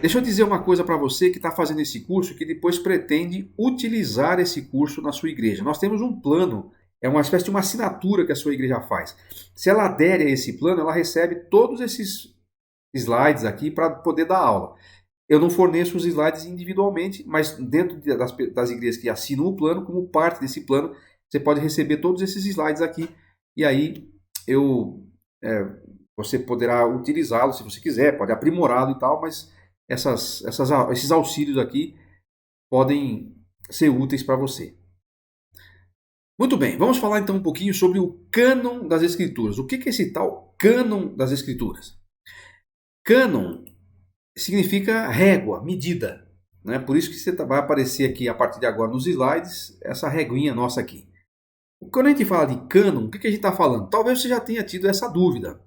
Deixa eu dizer uma coisa para você que está fazendo esse curso, que depois pretende utilizar esse curso na sua igreja. Nós temos um plano, é uma espécie de uma assinatura que a sua igreja faz. Se ela adere a esse plano, ela recebe todos esses slides aqui para poder dar aula. Eu não forneço os slides individualmente, mas dentro das igrejas que assinam o plano, como parte desse plano, você pode receber todos esses slides aqui e aí eu, é, você poderá utilizá-lo se você quiser, pode aprimorá-lo e tal, mas esses auxílios aqui podem ser úteis para você. Muito bem, vamos falar então um pouquinho sobre o cânon das Escrituras. O que é esse tal cânon das Escrituras? Cânon significa régua, medida. Né? Por isso que você vai aparecer aqui a partir de agora nos slides, essa reguinha nossa aqui. Quando a gente fala de cânon, o que a gente está falando? Talvez você já tenha tido essa dúvida.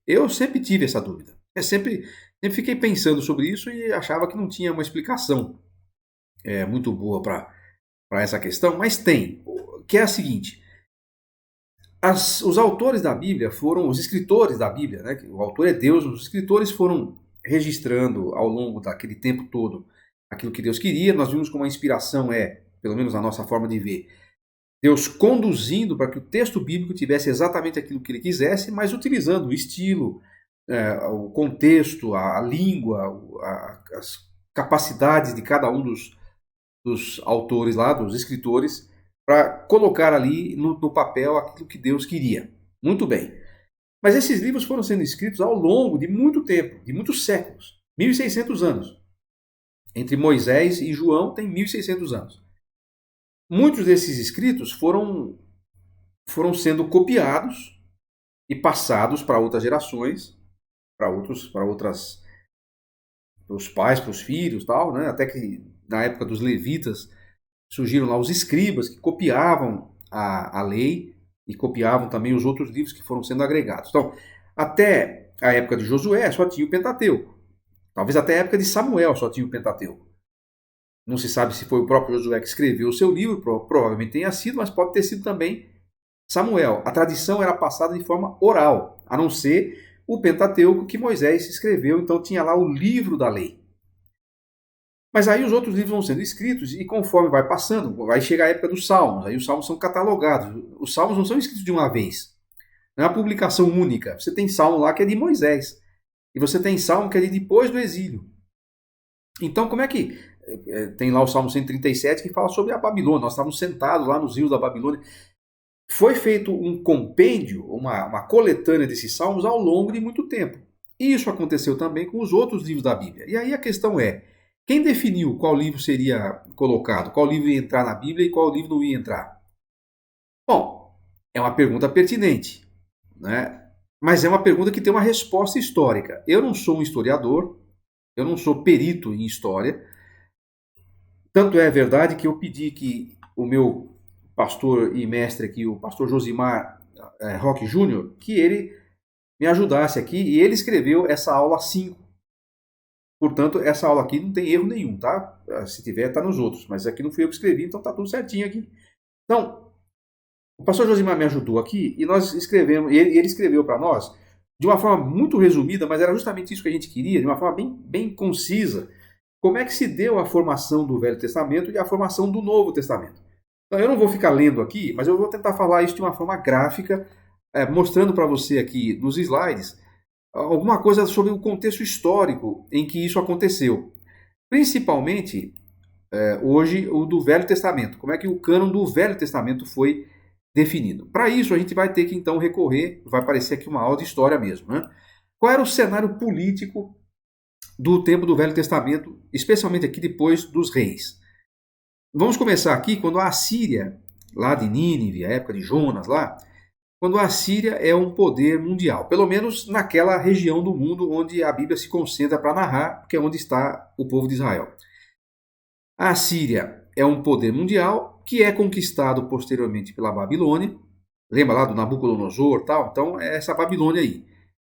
Eu sempre tive essa dúvida. Sempre fiquei pensando sobre isso e achava que não tinha uma explicação muito boa para essa questão, mas tem, que é a seguinte. Os autores da Bíblia foram, os escritores da Bíblia, né? O autor é Deus, os escritores foram registrando ao longo daquele tempo todo aquilo que Deus queria. Nós vimos como a inspiração pelo menos a nossa forma de ver, Deus conduzindo para que o texto bíblico tivesse exatamente aquilo que ele quisesse, mas utilizando o estilo, o contexto, a língua, as capacidades de cada um dos autores lá, dos escritores, para colocar ali no papel aquilo que Deus queria. Muito bem. Mas esses livros foram sendo escritos ao longo de muito tempo, de muitos séculos, 1.600 anos. Entre Moisés e João tem 1.600 anos. Muitos desses escritos foram sendo copiados e passados para outras gerações, para os pais, para os filhos, tal, né? Até que na época dos levitas surgiram lá os escribas que copiavam a lei e copiavam também os outros livros que foram sendo agregados. Então, até a época de Josué só tinha o Pentateuco. Talvez até a época de Samuel só tinha o Pentateuco. Não se sabe se foi o próprio Josué que escreveu o seu livro, provavelmente tenha sido, mas pode ter sido também Samuel. A tradição era passada de forma oral, a não ser o Pentateuco que Moisés escreveu, então tinha lá o livro da lei. Mas aí os outros livros vão sendo escritos e conforme vai passando, vai chegar a época dos Salmos, aí os Salmos são catalogados. Os Salmos não são escritos de uma vez, não é uma publicação única. Você tem Salmo lá que é de Moisés e você tem Salmo que é de depois do exílio. Então como é que tem lá o Salmo 137 que fala sobre a Babilônia, nós estávamos sentados lá nos rios da Babilônia. Foi feito um compêndio, uma coletânea desses salmos ao longo de muito tempo. E isso aconteceu também com os outros livros da Bíblia. E aí a questão é, quem definiu qual livro seria colocado, qual livro ia entrar na Bíblia e qual livro não ia entrar? Bom, é uma pergunta pertinente, né? Mas é uma pergunta que tem uma resposta histórica. Eu não sou um historiador, eu não sou perito em história. Tanto é verdade que eu pedi que o meu pastor e mestre aqui, o pastor Josimar Roque Júnior, que ele me ajudasse aqui, e ele escreveu essa aula 5. Portanto, essa aula aqui não tem erro nenhum, tá? Se tiver, tá nos outros, mas aqui não fui eu que escrevi, então tá tudo certinho aqui. Então, o pastor Josimar me ajudou aqui, e nós escrevemos, ele escreveu para nós, de uma forma muito resumida, mas era justamente isso que a gente queria, de uma forma bem concisa, como é que se deu a formação do Velho Testamento e a formação do Novo Testamento. Então, eu não vou ficar lendo aqui, mas eu vou tentar falar isso de uma forma gráfica, mostrando para você aqui nos slides alguma coisa sobre o contexto histórico em que isso aconteceu. Principalmente, hoje, o do Velho Testamento. Como é que o cânon do Velho Testamento foi definido. Para isso, a gente vai ter que, então, recorrer, vai parecer aqui uma aula de história mesmo, né? Qual era o cenário político do tempo do Velho Testamento, especialmente aqui depois dos reis? Vamos começar aqui quando a Assíria, lá de Nínive, a época de Jonas lá, quando a Assíria é um poder mundial, pelo menos naquela região do mundo onde a Bíblia se concentra para narrar, que é onde está o povo de Israel. A Assíria é um poder mundial que é conquistado posteriormente pela Babilônia. Lembra lá do Nabucodonosor e tal? Então é essa Babilônia aí.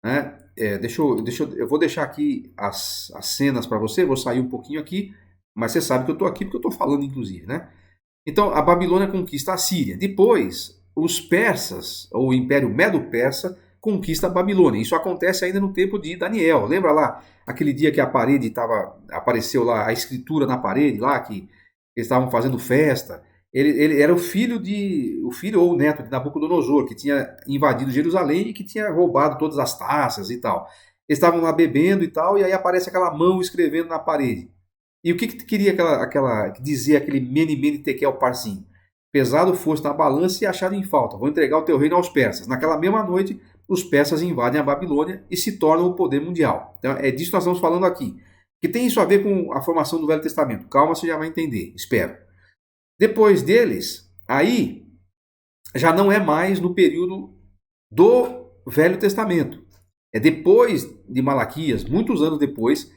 Né? Eu vou deixar aqui as cenas para você, vou sair um pouquinho aqui, mas você sabe que eu estou aqui porque eu estou falando inclusive. Né? Então a Babilônia conquista a Síria. Depois os persas, ou o Império Medo-Persa, conquista a Babilônia. Isso acontece ainda no tempo de Daniel. Lembra lá aquele dia que a parede apareceu lá, a escritura na parede lá, que eles estavam fazendo festa? Ele era o filho ou o neto de Nabucodonosor, que tinha invadido Jerusalém e que tinha roubado todas as taças e tal. Eles estavam lá bebendo e tal, e aí aparece aquela mão escrevendo na parede. E o que queria dizer aquele mene mene tekel parsim? Pesado fosse na balança e achado em falta. Vou entregar o teu reino aos persas. Naquela mesma noite, os persas invadem a Babilônia e se tornam o poder mundial. Então, é disso que nós estamos falando aqui. Que tem isso a ver com a formação do Velho Testamento. Calma, você já vai entender, espero. Depois deles, aí já não é mais no período do Velho Testamento. É depois de Malaquias, muitos anos depois,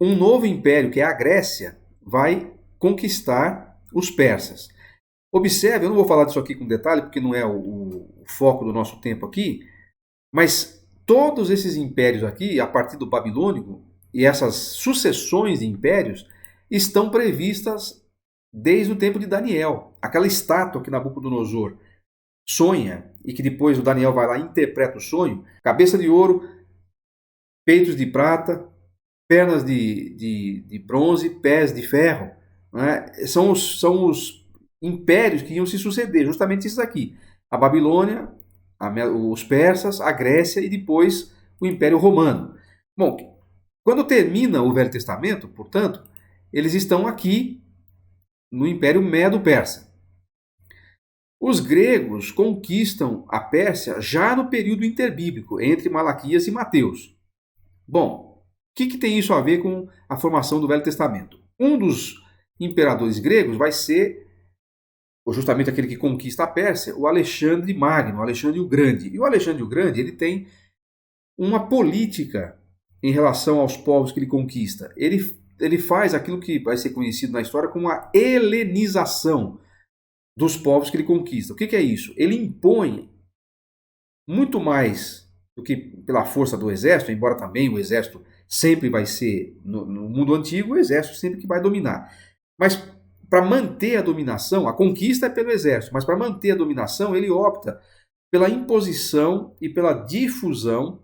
um novo império, que é a Grécia, vai conquistar os persas. Observe, eu não vou falar disso aqui com detalhe, porque não é o foco do nosso tempo aqui, mas todos esses impérios aqui, a partir do babilônico, e essas sucessões de impérios, estão previstas desde o tempo de Daniel. Aquela estátua que Nabucodonosor sonha, e que depois o Daniel vai lá e interpreta o sonho, cabeça de ouro, peitos de prata, pernas de bronze, pés de ferro, né? São os impérios que iam se suceder, justamente isso aqui. A Babilônia, os persas, a Grécia e depois o Império Romano. Bom, quando termina o Velho Testamento, portanto, eles estão aqui no Império Medo-Persa. Os gregos conquistam a Pérsia já no período interbíblico, entre Malaquias e Mateus. Bom, o que tem isso a ver com a formação do Velho Testamento? Um dos imperadores gregos vai ser justamente aquele que conquista a Pérsia, o Alexandre Magno, o Alexandre o Grande. E o Alexandre o Grande, ele tem uma política em relação aos povos que ele conquista. Ele faz aquilo que vai ser conhecido na história como a helenização dos povos que ele conquista. O que é isso? Ele impõe muito mais do que pela força do exército, embora também o exército sempre vai ser, no mundo antigo, o exército sempre que vai dominar. Mas para manter a dominação, a conquista é pelo exército, mas para manter a dominação, ele opta pela imposição e pela difusão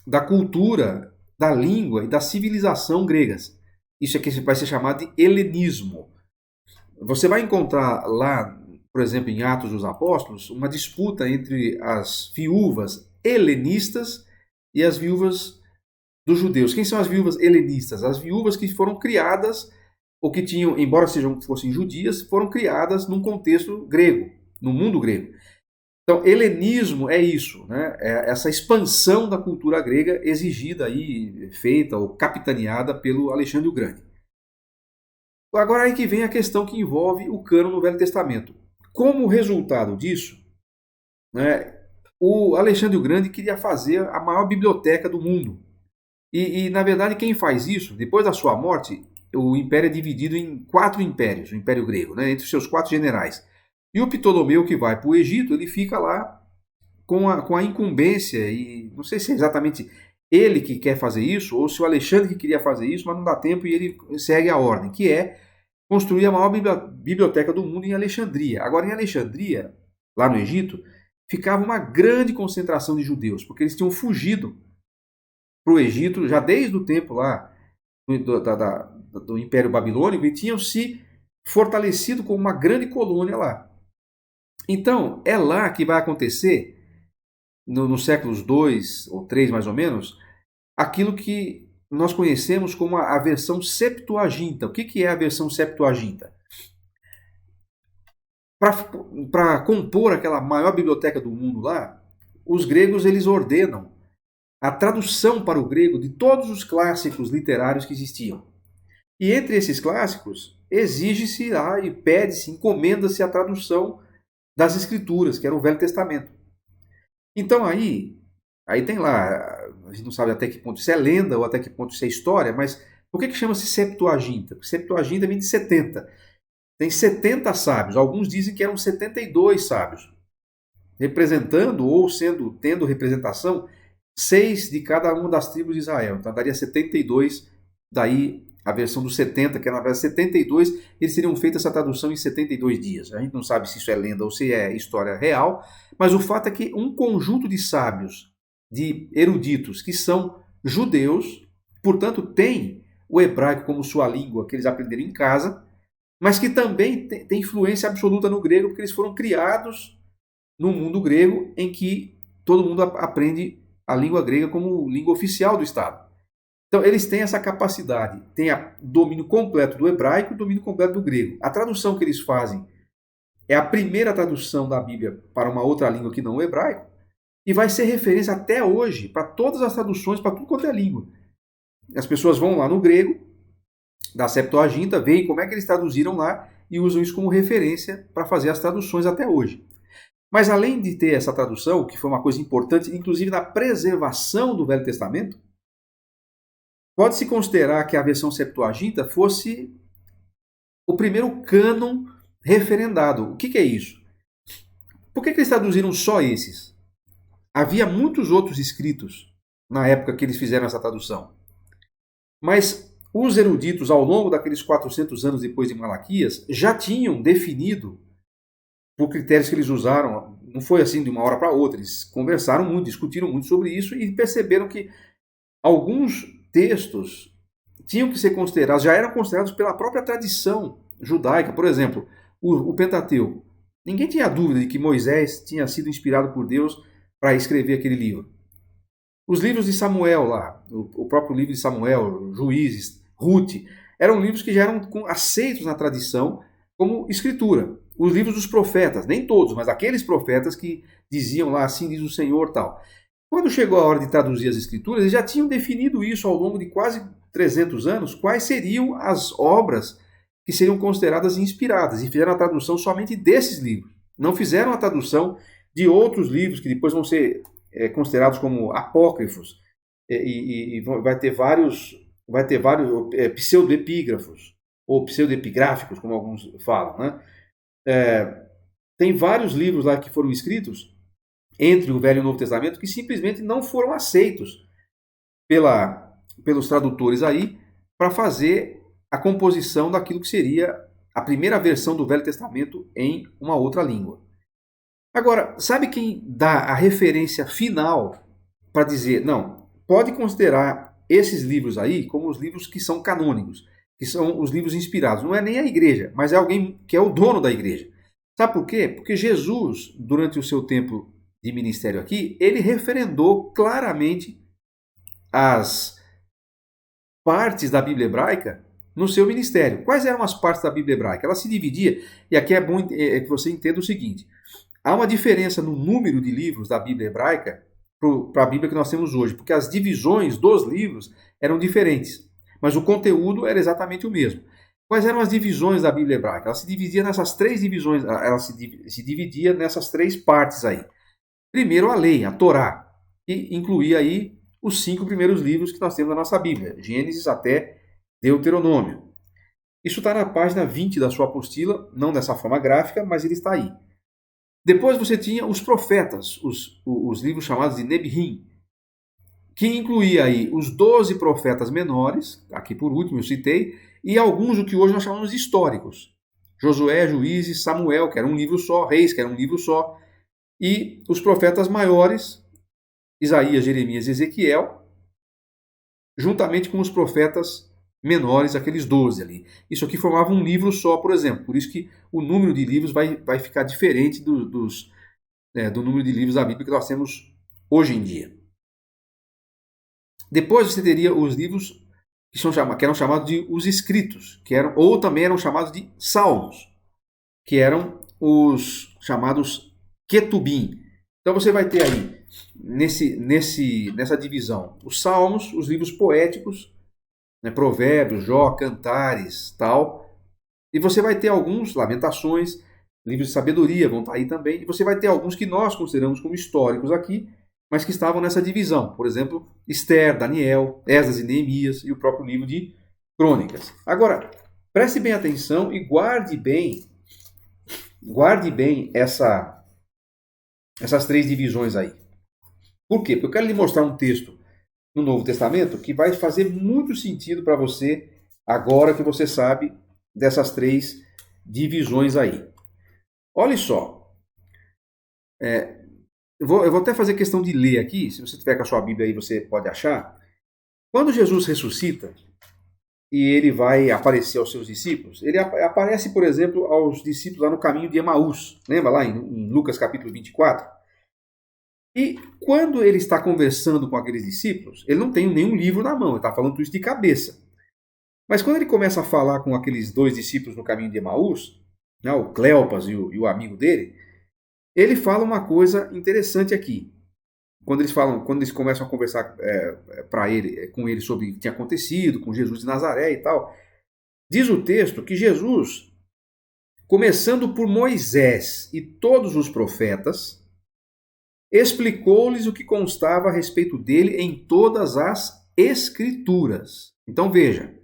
da cultura, da língua e da civilização gregas. Isso aqui vai ser chamado de helenismo. Você vai encontrar lá, por exemplo, em Atos dos Apóstolos, uma disputa entre as viúvas helenistas e as viúvas dos judeus. Quem são as viúvas helenistas? As viúvas que foram criadas ou que tinham, embora fossem judias, foram criadas num contexto grego, no mundo grego. Então, helenismo é isso, né? É essa expansão da cultura grega exigida aí, feita ou capitaneada pelo Alexandre o Grande. Agora aí que vem a questão que envolve o cânon no Velho Testamento. Como resultado disso, né, o Alexandre o Grande queria fazer a maior biblioteca do mundo. E, na verdade, quem faz isso, depois da sua morte, o império é dividido em 4 impérios, o Império Grego, né, entre os seus 4 generais. E o Ptolomeu, que vai para o Egito, ele fica lá com a incumbência, e não sei se é exatamente ele que quer fazer isso, ou se o Alexandre que queria fazer isso, mas não dá tempo e ele segue a ordem, que é construir a maior biblioteca do mundo em Alexandria. Agora, em Alexandria, lá no Egito, ficava uma grande concentração de judeus, porque eles tinham fugido para o Egito, já desde o tempo lá do Império Babilônico, e tinham se fortalecido como uma grande colônia lá. Então, é lá que vai acontecer, nos séculos 2 ou 3 mais ou menos, aquilo que nós conhecemos como a versão Septuaginta. O que é a versão Septuaginta? Para compor aquela maior biblioteca do mundo lá, os gregos eles ordenam a tradução para o grego de todos os clássicos literários que existiam. E entre esses clássicos, exige-se e pede-se, encomenda-se a tradução das Escrituras, que era o Velho Testamento. Então aí tem lá, a gente não sabe até que ponto isso é lenda ou até que ponto isso é história, mas por que chama-se Septuaginta? Porque Septuaginta vem de 70. Tem 70 sábios, alguns dizem que eram 72 sábios, representando ou tendo representação 6 de cada uma das tribos de Israel. Então daria 72, daí a versão dos 70, que era na verdade 72, eles teriam feito essa tradução em 72 dias. A gente não sabe se isso é lenda ou se é história real, mas o fato é que um conjunto de sábios, de eruditos, que são judeus, portanto tem o hebraico como sua língua, que eles aprenderam em casa, mas que também tem influência absoluta no grego, porque eles foram criados no mundo grego, em que todo mundo aprende a língua grega como língua oficial do Estado. Então, eles têm essa capacidade, têm domínio completo do hebraico e domínio completo do grego. A tradução que eles fazem é a primeira tradução da Bíblia para uma outra língua que não o hebraico, e vai ser referência até hoje para todas as traduções, para tudo quanto é língua. As pessoas vão lá no grego, da Septuaginta, veem como é que eles traduziram lá e usam isso como referência para fazer as traduções até hoje. Mas além de ter essa tradução, que foi uma coisa importante, inclusive na preservação do Velho Testamento, pode-se considerar que a versão Septuaginta fosse o primeiro cânon referendado. O que é isso? Por que eles traduziram só esses? Havia muitos outros escritos na época que eles fizeram essa tradução. Mas os eruditos, ao longo daqueles 400 anos depois de Malaquias, já tinham definido, por critérios que eles usaram, não foi assim de uma hora para outra, eles conversaram muito, discutiram muito sobre isso e perceberam que alguns textos tinham que ser considerados, já eram considerados pela própria tradição judaica. Por exemplo, o Pentateuco. Ninguém tinha dúvida de que Moisés tinha sido inspirado por Deus para escrever aquele livro. Os livros de Samuel lá, o próprio livro de Samuel, Juízes, Ruth, eram livros que já eram aceitos na tradição como escritura. Os livros dos profetas, nem todos, mas aqueles profetas que diziam lá, assim diz o Senhor, tal. Quando chegou a hora de traduzir as escrituras, eles já tinham definido isso ao longo de quase 300 anos, quais seriam as obras que seriam consideradas inspiradas, e fizeram a tradução somente desses livros. Não fizeram a tradução de outros livros que depois vão ser considerados como apócrifos, e vai ter vários pseudoepígrafos, ou pseudoepigráficos, como alguns falam, né? Tem vários livros lá que foram escritos entre o Velho e o Novo Testamento que simplesmente não foram aceitos pelos tradutores aí para fazer a composição daquilo que seria a primeira versão do Velho Testamento em uma outra língua. Agora, sabe quem dá a referência final para dizer, não, pode considerar esses livros aí como os livros que são canônicos, que são os livros inspirados? Não é nem a igreja, mas é alguém que é o dono da igreja. Sabe por quê? Porque Jesus, durante o seu tempo de ministério aqui, ele referendou claramente as partes da Bíblia hebraica no seu ministério. Quais eram as partes da Bíblia hebraica? Ela se dividia, e aqui é bom que você entenda o seguinte, há uma diferença no número de livros da Bíblia hebraica para a Bíblia que nós temos hoje, porque as divisões dos livros eram diferentes, mas o conteúdo era exatamente o mesmo. Quais eram as divisões da Bíblia hebraica? Ela se dividia nessas três divisões, ela se dividia nessas três partes aí. Primeiro a lei, a Torá, que incluía aí os 5 primeiros livros que nós temos na nossa Bíblia, Gênesis até Deuteronômio. Isso está na página 20 da sua apostila, não dessa forma gráfica, mas ele está aí. Depois você tinha os profetas, os livros chamados de Nebiim, que incluía aí os 12 profetas menores, aqui por último eu citei, e alguns do que hoje nós chamamos de históricos. Josué, Juízes, Samuel, que era um livro só, Reis, que era um livro só, e os profetas maiores, Isaías, Jeremias e Ezequiel, juntamente com os profetas menores, aqueles 12 ali. Isso aqui formava um livro só, por exemplo. Por isso que o número de livros vai ficar diferente do número de livros da Bíblia que nós temos hoje em dia. Depois você teria os livros que eram chamados de os escritos, ou também eram chamados de salmos, que eram os chamados Ketubim. Então você vai ter aí, nessa divisão, os salmos, os livros poéticos, né, Provérbios, Jó, Cantares, tal. E você vai ter alguns, Lamentações, livros de sabedoria vão estar aí também. E você vai ter alguns que nós consideramos como históricos aqui, mas que estavam nessa divisão. Por exemplo, Esther, Daniel, Esdras e Neemias e o próprio livro de Crônicas. Agora, preste bem atenção e guarde bem essas 3 divisões aí. Por quê? Porque eu quero lhe mostrar um texto no Novo Testamento que vai fazer muito sentido para você Agora que você sabe dessas três divisões aí. Olha só, eu vou até fazer questão de ler aqui, se você tiver com a sua Bíblia aí você pode achar. Quando Jesus ressuscita e ele vai aparecer aos seus discípulos, ele aparece, por exemplo, aos discípulos lá no caminho de Emaús, lembra lá em Lucas capítulo 24? E quando ele está conversando com aqueles discípulos, ele não tem nenhum livro na mão, ele está falando tudo isso de cabeça. Mas quando ele começa a falar com aqueles dois discípulos no caminho de Emaús, né, o Cleopas e o amigo dele, ele fala uma coisa interessante aqui. Quando eles começam a conversar com ele sobre o que tinha acontecido, com Jesus de Nazaré e tal, diz o texto que Jesus, começando por Moisés e todos os profetas, explicou-lhes o que constava a respeito dele em todas as Escrituras. Então veja,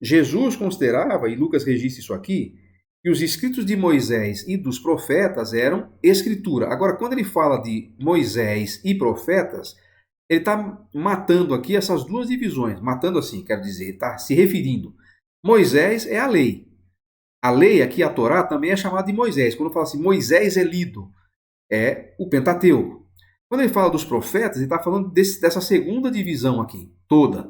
Jesus considerava, e Lucas registra isso aqui, que os escritos de Moisés e dos profetas eram escritura. Agora, quando ele fala de Moisés e profetas, ele está matando aqui essas duas divisões. Matando assim, quero dizer, ele está se referindo. Moisés é a lei. A lei aqui, a Torá, também é chamada de Moisés. Quando fala assim, Moisés é lido, é o Pentateuco. Quando ele fala dos profetas, ele está falando dessa segunda divisão aqui, toda,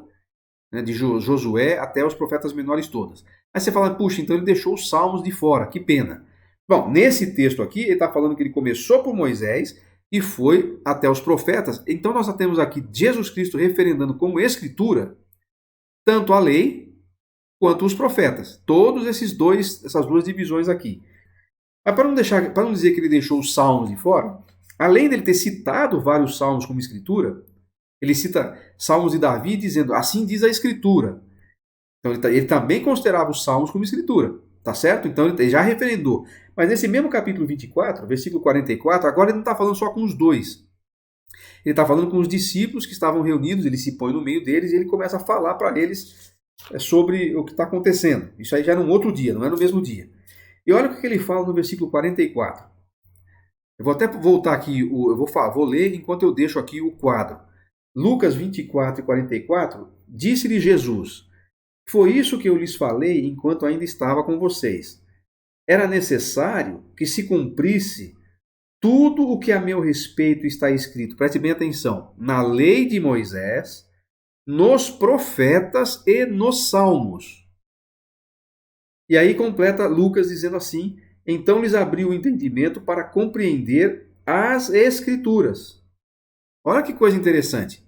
né, de Josué até os profetas menores todas. Aí você fala, puxa, então ele deixou os salmos de fora, que pena. Bom, nesse texto aqui, ele está falando que ele começou por Moisés e foi até os profetas. Então nós temos aqui Jesus Cristo referendando como escritura tanto a lei quanto os profetas. Todos essas duas divisões aqui. Mas para não dizer que ele deixou os salmos de fora, além dele ter citado vários salmos como escritura, ele cita salmos de Davi dizendo, assim diz a escritura. Então ele também considerava os salmos como escritura, tá certo? Então ele já referendou. Mas nesse mesmo capítulo 24, versículo 44, agora ele não está falando só com os dois. Ele está falando com os discípulos que estavam reunidos, ele se põe no meio deles e ele começa a falar para eles sobre o que está acontecendo. Isso aí já é num outro dia, não é no mesmo dia. E olha o que ele fala no versículo 44. Eu vou até voltar aqui, vou ler enquanto eu deixo aqui o quadro. Lucas 24 e 44, disse-lhe Jesus, foi isso que eu lhes falei enquanto ainda estava com vocês. Era necessário que se cumprisse tudo o que a meu respeito está escrito, preste bem atenção, na lei de Moisés, nos profetas e nos salmos. E aí completa Lucas dizendo assim, então lhes abriu o entendimento para compreender as Escrituras. Olha que coisa interessante.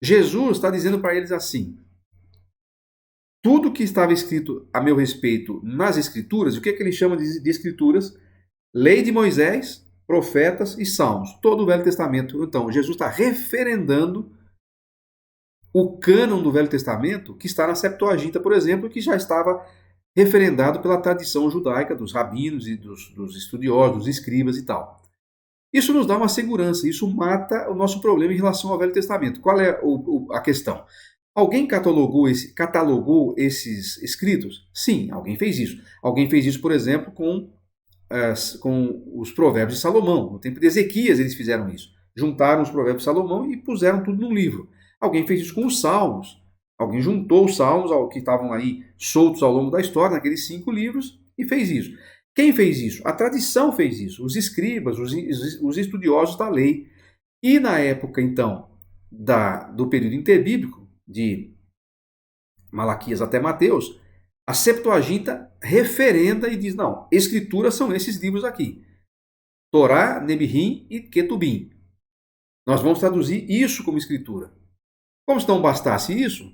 Jesus está dizendo para eles assim, tudo que estava escrito a meu respeito nas Escrituras, o que ele chama de Escrituras? Lei de Moisés, profetas e salmos. Todo o Velho Testamento. Então, Jesus está referendando o cânon do Velho Testamento que está na Septuaginta, por exemplo, que já estava referendado pela tradição judaica dos rabinos e dos estudiosos, dos escribas e tal. Isso nos dá uma segurança, isso mata o nosso problema em relação ao Velho Testamento. Qual é a questão? Alguém catalogou esses escritos? Sim, alguém fez isso. Alguém fez isso, por exemplo, com os provérbios de Salomão. No tempo de Ezequias eles fizeram isso. Juntaram os provérbios de Salomão e puseram tudo num livro. Alguém fez isso com os salmos. Alguém juntou os salmos que estavam aí soltos ao longo da história, naqueles 5 livros, e fez isso. Quem fez isso? A tradição fez isso. Os escribas, os estudiosos da lei. E na época, então, do período interbíblico, de Malaquias até Mateus, a Septuaginta referenda e diz, não, escrituras são esses livros aqui. Torá, Nebirim e Ketubim. Nós vamos traduzir isso como escritura. Como se não bastasse isso,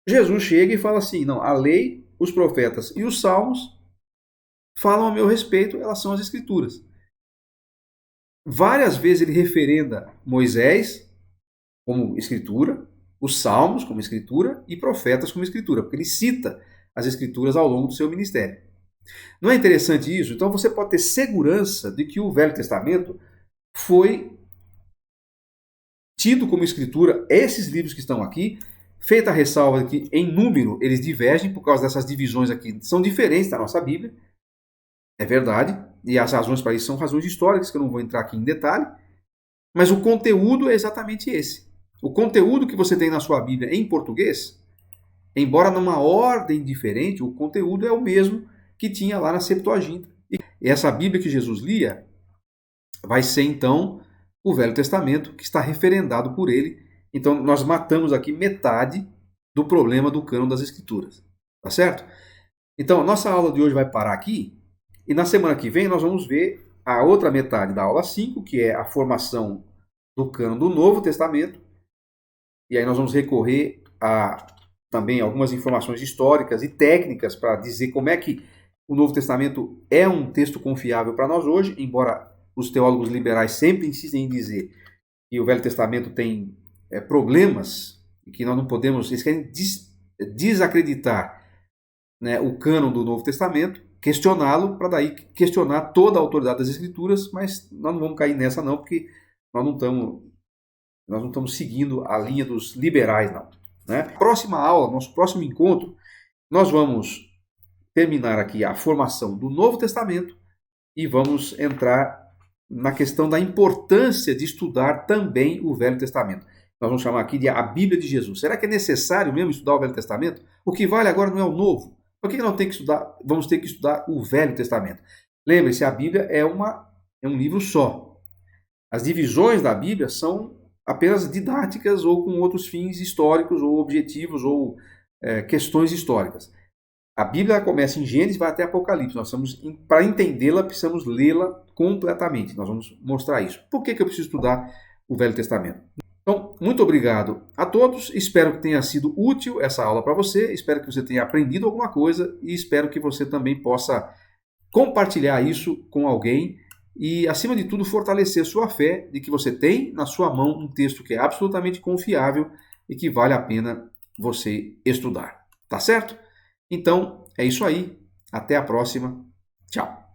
Jesus chega e fala assim, não, a lei, os profetas e os salmos falam a meu respeito, elas são as escrituras. Várias vezes ele referenda Moisés como escritura, os salmos como escritura e profetas como escritura, porque ele cita as escrituras ao longo do seu ministério. Não é interessante isso? Então você pode ter segurança de que o Velho Testamento foi tido como escritura, esses livros que estão aqui, feita a ressalva de que em número eles divergem por causa dessas divisões aqui, são diferentes da nossa Bíblia, é verdade, e as razões para isso são razões históricas, que eu não vou entrar aqui em detalhe, mas o conteúdo é exatamente esse. O conteúdo que você tem na sua Bíblia em português embora numa ordem diferente, o conteúdo é o mesmo que tinha lá na Septuaginta. E essa Bíblia que Jesus lia vai ser então o Velho Testamento, que está referendado por ele. Então nós matamos aqui metade do problema do cânon das Escrituras. Tá certo? Então a nossa aula de hoje vai parar aqui, e na semana que vem nós vamos ver a outra metade da aula 5, que é a formação do cânon do Novo Testamento. E aí nós vamos recorrer a também algumas informações históricas e técnicas para dizer como é que o Novo Testamento é um texto confiável para nós hoje, embora os teólogos liberais sempre insistem em dizer que o Velho Testamento tem problemas e que nós não podemos, eles querem desacreditar, né, o cânon do Novo Testamento, questioná-lo, para daí questionar toda a autoridade das Escrituras, mas nós não vamos cair nessa não, porque nós não estamos seguindo a linha dos liberais, não. Né? Próxima aula, nosso próximo encontro, nós vamos terminar aqui a formação do Novo Testamento e vamos entrar na questão da importância de estudar também o Velho Testamento. Nós vamos chamar aqui de a Bíblia de Jesus. Será que é necessário mesmo estudar o Velho Testamento? O que vale agora não é o Novo. Por que não tem que estudar? Vamos ter que estudar o Velho Testamento. Lembre-se, a Bíblia é um livro só. As divisões da Bíblia são apenas didáticas ou com outros fins históricos ou objetivos ou questões históricas. A Bíblia começa em Gênesis e vai até Apocalipse. Para entendê-la, precisamos lê-la completamente. Nós vamos mostrar isso. Por que eu preciso estudar o Velho Testamento? Então, muito obrigado a todos. Espero que tenha sido útil essa aula para você. Espero que você tenha aprendido alguma coisa e espero que você também possa compartilhar isso com alguém e, acima de tudo, fortalecer sua fé de que você tem na sua mão um texto que é absolutamente confiável e que vale a pena você estudar. Tá certo? Então, é isso aí. Até a próxima. Tchau.